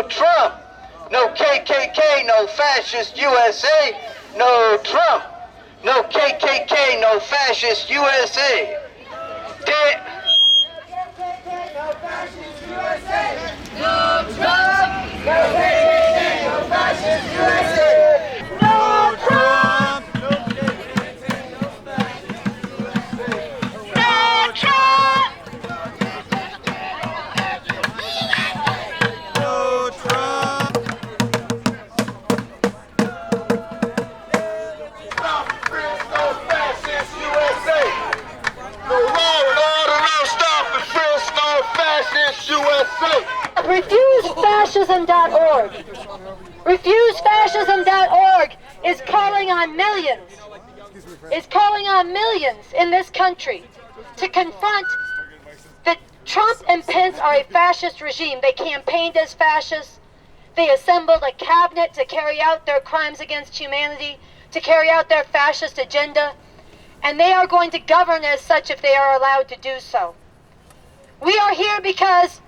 no Trump. No KKK, no fascist USA. No Trump. No KKK, no fascist USA. Dead. No fascist USA. No Trump. No KKK, no fascist USA. No Trump. No KKK, no fascist USA. No Trump. No Trump. Stop the frisk, no fascist USA. No law and order, no stop and frisk, no fascist USA. RefuseFascism.org. RefuseFascism.org is calling on millions, in this country to confront that Trump and Pence are a fascist regime. They campaigned as fascists. They assembled a cabinet to carry out their crimes against humanity, to carry out their fascist agenda, and they are going to govern as such if they are allowed to do so. We are here because,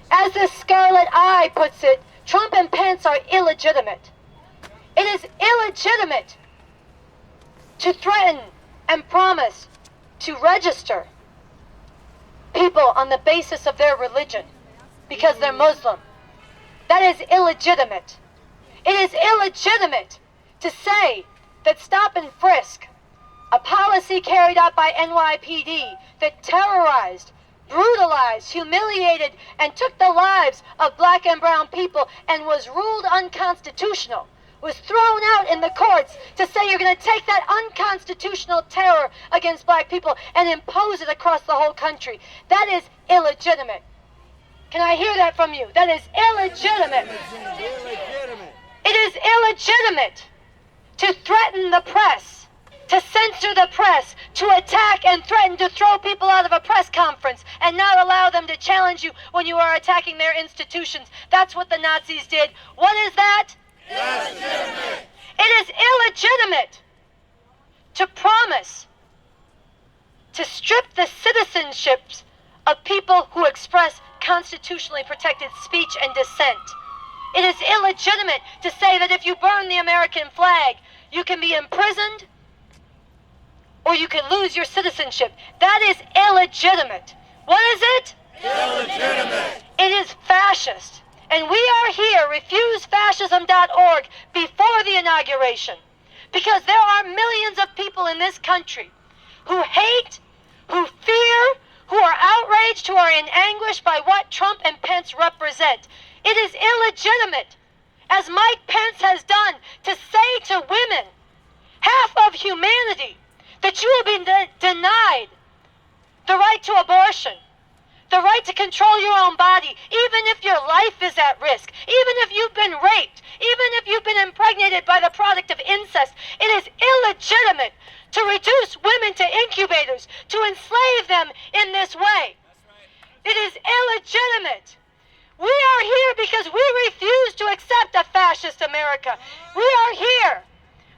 as the Scarlet Eye puts it, Trump and Pence are illegitimate. It is illegitimate to threaten and promise to register people on the basis of their religion because they're Muslim. That is illegitimate. It is illegitimate to say that stop and frisk, a policy carried out by NYPD that terrorized, brutalized, humiliated, and took the lives of black and brown people and was ruled unconstitutional, was thrown out in the courts to say you're going to take that unconstitutional terror against black people and impose it across the whole country. That is illegitimate. Can I hear that from you? That is illegitimate. It is illegitimate to threaten the press, to censor the press, to attack and threaten to throw people out of a press conference and not allow them to challenge you when you are attacking their institutions. That's what the Nazis did. What is that? Illegitimate. It is illegitimate to promise to strip the citizenships of people who express constitutionally protected speech and dissent. It is illegitimate to say that if you burn the American flag, you can be imprisoned or you can lose your citizenship. That is illegitimate. What is it? Illegitimate. It is fascist. And we are here, RefuseFascism.org, before the inauguration, because there are millions of people in this country who hate, who fear, who are outraged, who are in anguish by what Trump and Pence represent. It is illegitimate, as Mike Pence has done, to say to women, half of humanity, that you will be denied the right to abortion, the right to control your own body, even if your life is at risk, even if you've been raped, even if you've been impregnated by the product of incest. It is illegitimate to reduce women to incubators, to enslave them in this way. It is illegitimate. We are here because we refuse to accept a fascist America. We are here.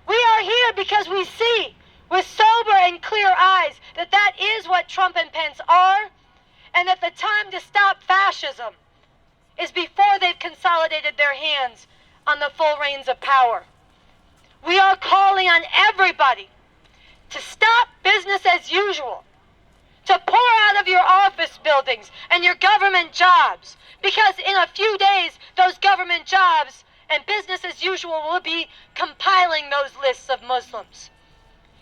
We are here because we see with sober and clear eyes that that is what Trump and Pence are, and that the time to stop fascism is before they've consolidated their hands on the full reins of power. We are calling on everybody to stop business as usual, to pour out of your office buildings and your government jobs, because in a few days those government jobs and business as usual will be compiling those lists of Muslims.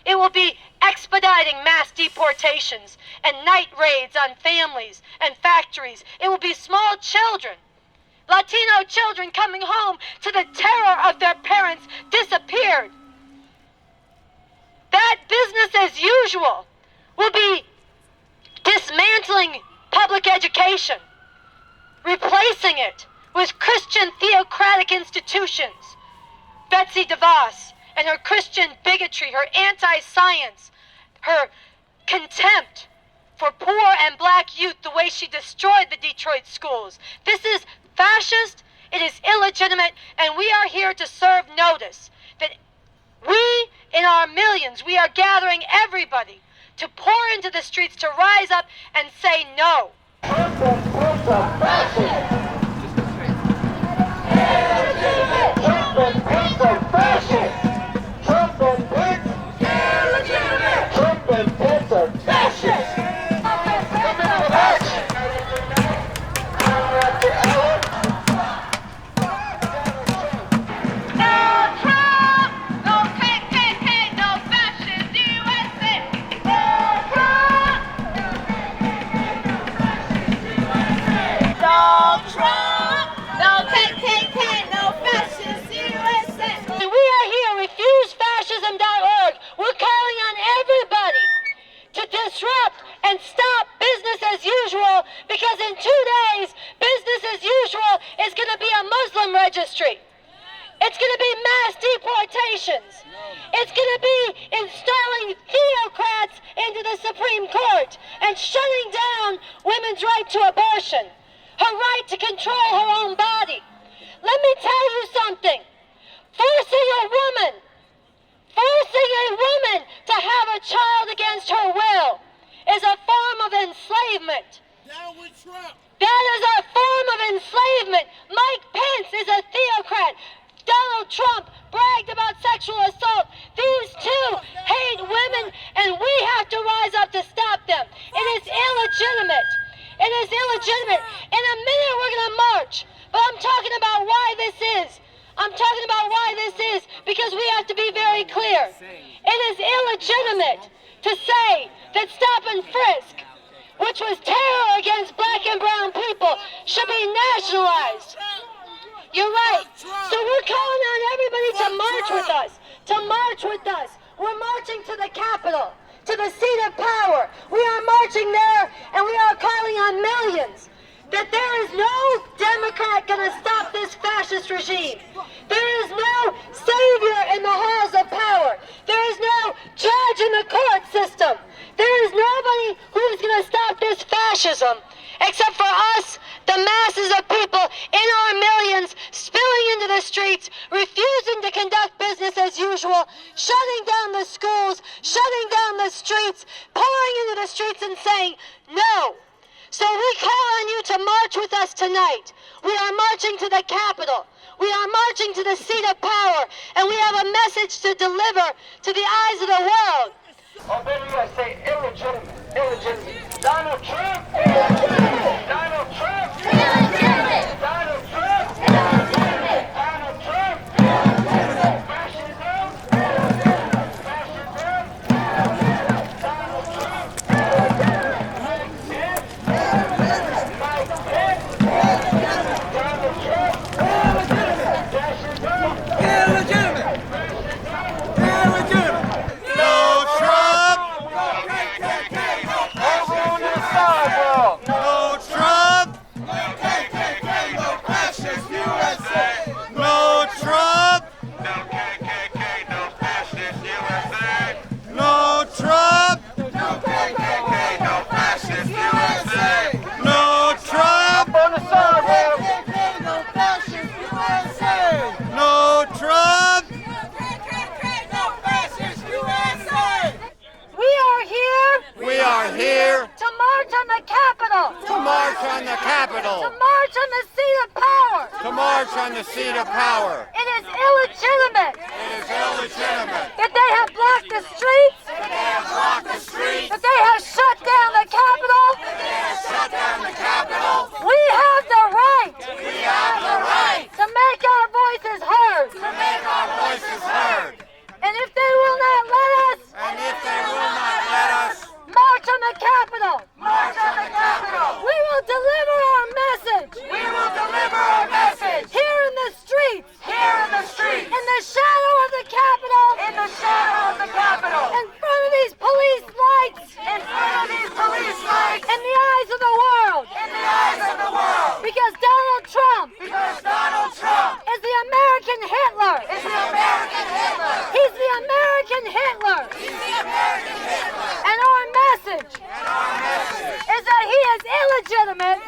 It will be expediting mass deportations and night raids on families and factories. It will be small children, Latino children coming home to the terror of their parents disappeared. That business as usual will be dismantling public education, replacing it with Christian theocratic institutions. Betsy DeVos and her Christian bigotry, her anti-science, her contempt for poor and black youth, the way she destroyed the Detroit schools. This is fascist, it is illegitimate, and we are here to serve notice that we, in our millions, we are gathering everybody to pour into the streets, to rise up and say no. is going to be a Muslim registry. It's going to be mass deportations. It's going to be installing theocrats into the Supreme Court and shutting down women's right to abortion, her right to control her own body. Let me tell you something. Forcing a woman to have a child against her will is a form of enslavement. Down with Trump. That is a form of enslavement. Mike Pence is a theocrat. Donald Trump bragged about sexual assault. These two hate women, and we have to rise up to stop them. It is illegitimate. It is illegitimate. In a minute, we're going to march. But I'm talking about why this is. I'm talking about why this is because we have to be very clear. It is illegitimate to say that stop and frisk, which was terror against black and brown people, should be nationalized. You're right. So we're calling on everybody to march with us. To march with us. We're marching to the Capitol, to the seat of power. We are marching there, and we are calling on millions. That there is no Democrat going to stop this fascist regime. There is no savior in the halls of power. There is no judge in the court system. There is nobody who is going to stop this fascism except for us, the masses of people in our millions spilling into the streets, refusing to conduct business as usual, shutting down the schools, shutting down the streets, pouring into the streets and saying no. So we call on you to march with us tonight. We are marching to the Capitol. We are marching to the seat of power. And we have a message to deliver to the eyes of the world. Oh, baby, you gotta say illegitimate. Illegitimate. Donald Trump. Illegitimate. Donald Trump. Illegitimate. Donald Trump. Illegitimate. Donald Trump. Illegitimate. Fascism. Illegitimate. Fascism. Illegitimate. Donald Trump. Illegitimate. Mike Pence. Illegitimate. Donald Trump. Illegitimate. Fascism. Illegitimate. Illegitimate. No Trump! Over the sidewalk! No Trump! No KKK, no fascist USA. No Trump! No KKK, no fascist USA. No Trump! No KKK, no fascist USA. No Trump! On the sidewalk! KKK, no fascist USA. No Trump! KKK, no fascist USA. We are here We are here to march on the Capitol. to march on the To Capitol, march on the seat of power. to march on the seat of power. It is illegitimate It is illegitimate that they have blocked the streets, that they have blocked the streets, that they have shut down the Capitol. they have shut down the Capitol. We have the right We have the right to make our voices heard. to make our voices heard. And if they will not let us And if they will not let us march on the Capitol, march on the Capitol, we will deliver our message we will deliver our message here in the streets, here in the streets, in the shadow of the Capitol, in the shadow of the Capitol, in front of these police lights, in front of these police lights, in the eyes of the world. in the eyes of the world. Because Donald Trump Because Donald Trump is the American Hitler. is the American Hitler. He's the American Hitler. He's the American Hitler. And our message And our message is that he is illegitimate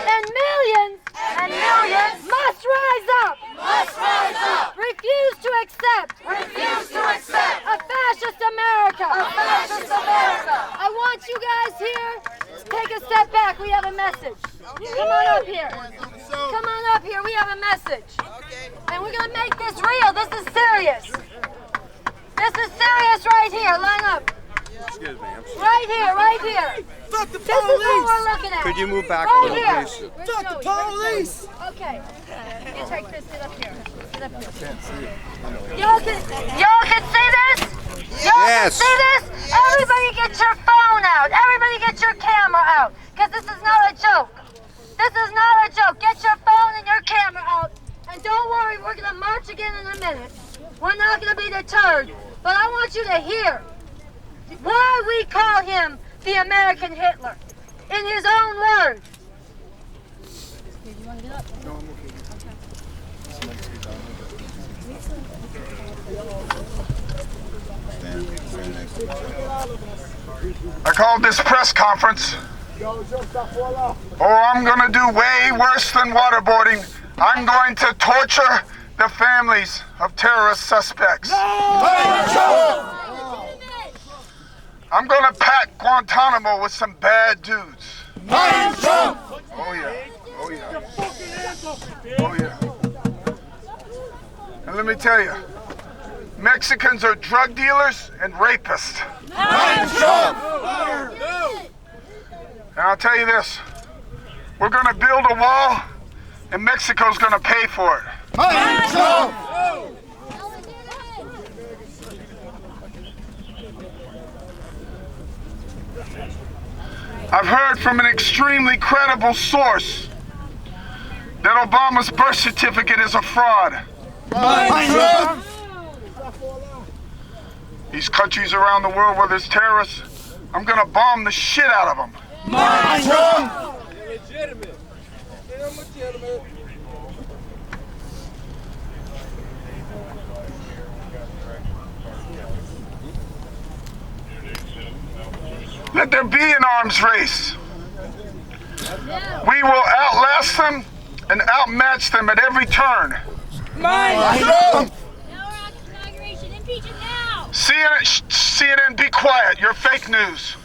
and millions must rise up, must rise up, refuse to accept refuse to accept a fascist America. a fascist America. I want you guys here to take a step back. We have a message. Come on up here. Come on up here. We have a message. And we're going to make this real. This is serious. This is serious right here. Line up. Excuse me, I'm sorry. Right here, right here. Fuck the This is what we're police. looking at. Could you move back a right little, here. please? Fuck the police. Okay. You take this. Sit up here. Sit up here. Y'all can see this? Y'all Yes. can see this? Everybody get your phone out. Everybody get your camera out. Because this is not a joke. This is not a joke. Get your phone and your camera out. And don't worry, we're going to march again in a minute. We're not going to be deterred. But I want you to hear why we call him the American Hitler. In his own words. want to get up? No, I'm okay. I called this press conference. I'm gonna do way worse than waterboarding. I'm going to torture the families of terrorist suspects. I'm gonna pack Guantanamo with some bad dudes. Oh yeah, oh yeah, oh yeah. And let me tell you, Mexicans are drug dealers and rapists. And I'll tell you this, we're gonna build a wall and Mexico's gonna pay for it. I've heard from an extremely credible source that Obama's birth certificate is a fraud. These countries around the world where there's terrorists, I'm gonna bomb the shit out of them. Illegitimate. Illegitimate. Let there be an arms race. We will outlast them and outmatch them at every turn. CNN, be quiet. You're fake news.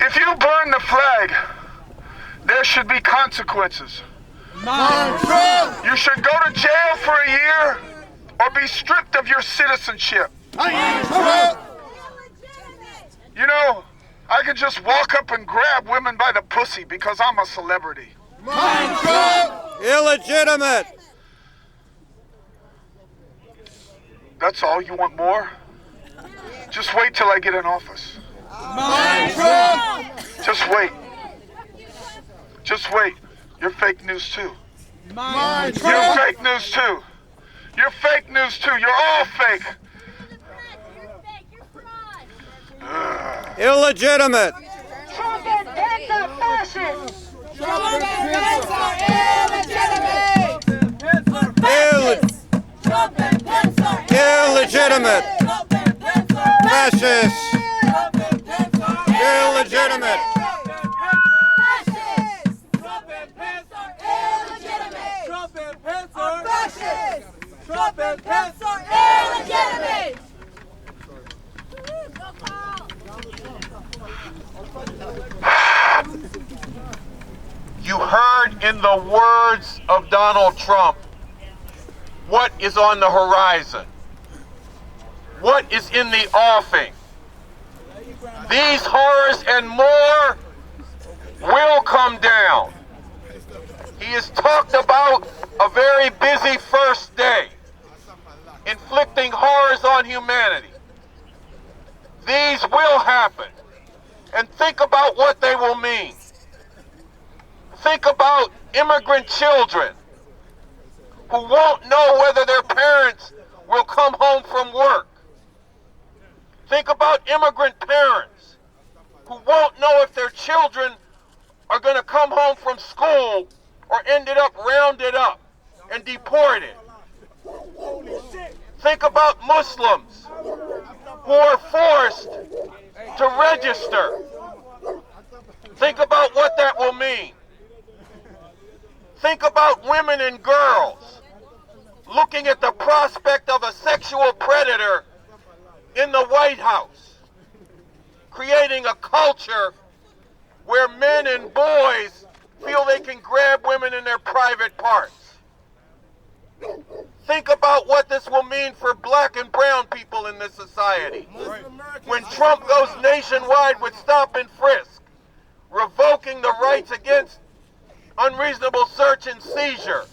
If you burn the flag, there should be consequences. You should go to jail for a year or be stripped of your citizenship. You know, I could just walk up and grab women by the pussy because I'm a celebrity. Illegitimate. That's all? You want more? Just wait till I get in office. Just wait. Just wait. You're fake news too. You're fake news too. You're fake news too. You're all fake. Illegitimate. Trump and Pence are fascists. Trump and Pence are illegitimate. Trump and Pence are Illegitimate. Trump and Pence are Fascist. Trump and Pence are Illegitimate. Trump and Pence are illegitimate. Trump and Pence are fascist. Trump and Pence are illegitimate. You heard in the words of Donald Trump what is on the horizon, what is in the offing. These horrors and more will come down. He has talked about a very busy first day, inflicting horrors on humanity. These will happen. And think about what they will mean. Think about immigrant children who won't know whether their parents will come home from work. Think about immigrant parents who won't know if their children are going to come home from school or ended up rounded up and deported. Think about Muslims who are forced to register. Think about what that will mean. Think about women and girls looking at the prospect of a sexual predator in the White House, creating a culture where men and boys feel they can grab women in their private parts. Think about what this will mean for black and brown people in this society. When Trump goes nationwide with stop and frisk, revoking the rights against unreasonable search and seizure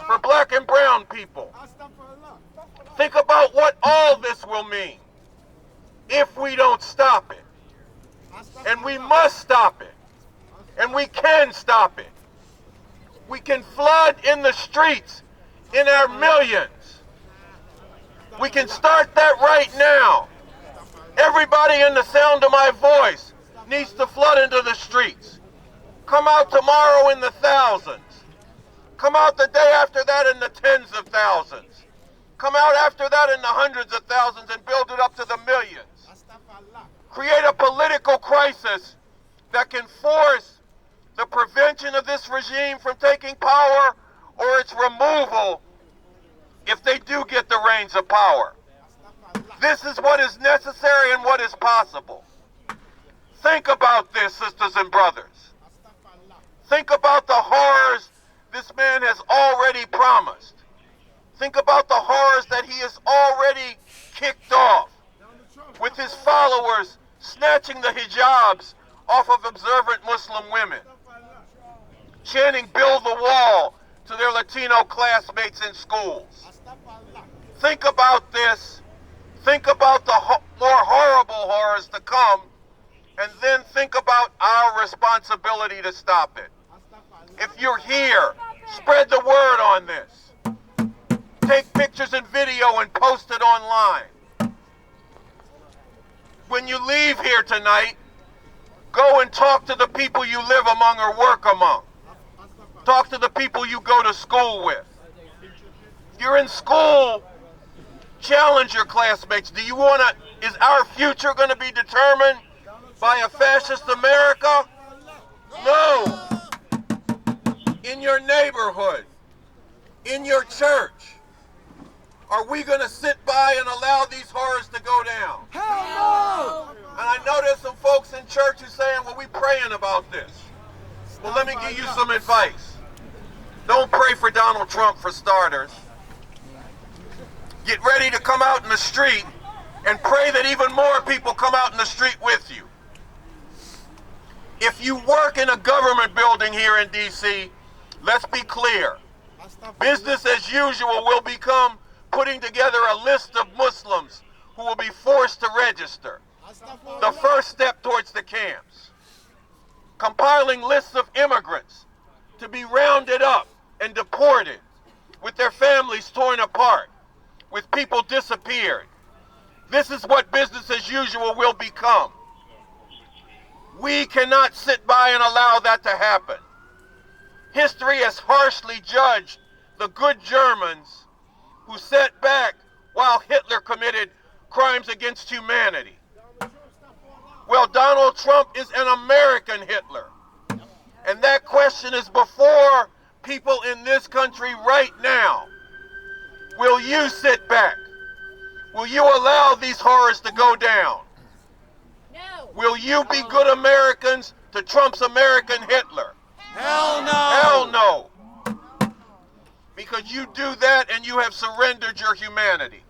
for black and brown people. Think about what all this will mean if we don't stop it. And we must stop it. And we can stop it. We can flood in the streets in our millions. We can start that right now. Everybody in the sound of my voice needs to flood into the streets. Come out tomorrow in the thousands. Come out the day after that in the tens of thousands. Come out after that in the hundreds of thousands and build it up to the millions. Create a political crisis that can force the prevention of this regime from taking power or its removal if they do get the reins of power. This is what is necessary and what is possible. Think about this, sisters and brothers. Think about the horrors this man has already promised. Think about the horrors that he has already kicked off, with his followers snatching the hijabs off of observant Muslim women, chanting "Build the Wall" to their Latino classmates in schools. Think about this. Think about the more horrible horrors to come, and then think about our responsibility to stop it. If you're here, spread the word on this. Take pictures and video and post it online. When you leave here tonight, go and talk to the people you live among or work among. Talk to the people you go to school with. If you're in school, challenge your classmates. Do you want to, is our future going to be determined by a fascist America? No. In your neighborhood, in your church, are we going to sit by and allow these horrors to go down? Hell no! And I know there's some folks in church who are saying, well, we praying about this. Well, let me give you some advice. Don't pray for Donald Trump for starters. Get ready to come out in the street and pray that even more people come out in the street with you. If you work in a government building here in D.C., let's be clear. Business as usual will become putting together a list of Muslims who will be forced to register. The first step towards the camps. Compiling lists of immigrants to be rounded up and deported, with their families torn apart, with people disappeared. This is what business as usual will become. We cannot sit by and allow that to happen. History has harshly judged the good Germans who sat back while Hitler committed crimes against humanity. Well, Donald Trump is an American Hitler. And that question is before people in this country right now. Will you sit back? Will you allow these horrors to go down? No. Will you be good Americans to Trump's American Hitler? Hell no! Hell no. Because you do that and you have surrendered your humanity.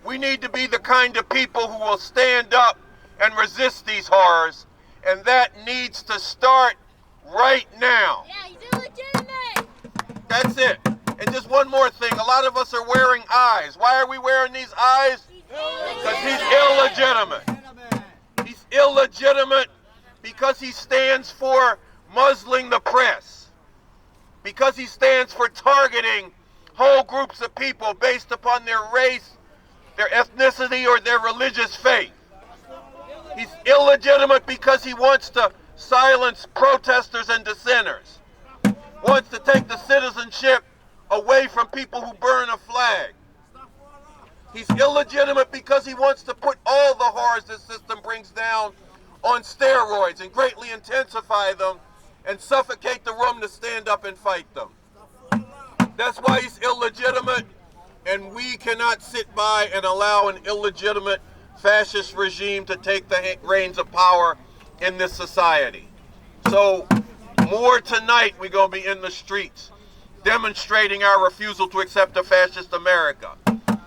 We need to be the kind of people who will stand up and resist these horrors, and that needs to start right now. Yeah, he's illegitimate. That's it. And just one more thing. A lot of us are wearing eyes. Why are we wearing these eyes? Because he's illegitimate. He's illegitimate because he stands for muzzling the press. Because he stands for targeting whole groups of people based upon their race, their ethnicity, or their religious faith. He's illegitimate because he wants to silence protesters and dissenters. Wants to take the citizenship away from people who burn a flag. He's illegitimate because he wants to put all the horrors this system brings down on steroids and greatly intensify them and suffocate the room to stand up and fight them. That's why he's illegitimate, and we cannot sit by and allow an illegitimate fascist regime to take the reins of power in this society. So more tonight we're going to be in the streets demonstrating our refusal to accept a fascist America.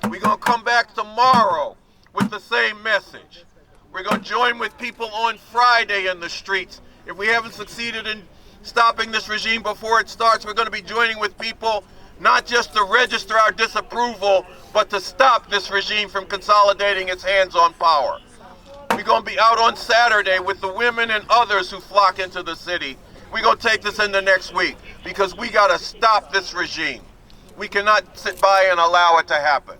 We're going to come back tomorrow with the same message. We're going to join with people on Friday in the streets. If we haven't succeeded in stopping this regime before it starts, we're going to be joining with people not just to register our disapproval, but to stop this regime from consolidating its hands on power. We're going to be out on Saturday with the women and others who flock into the city. We're going to take this into next week because we got to stop this regime. We cannot sit by and allow it to happen.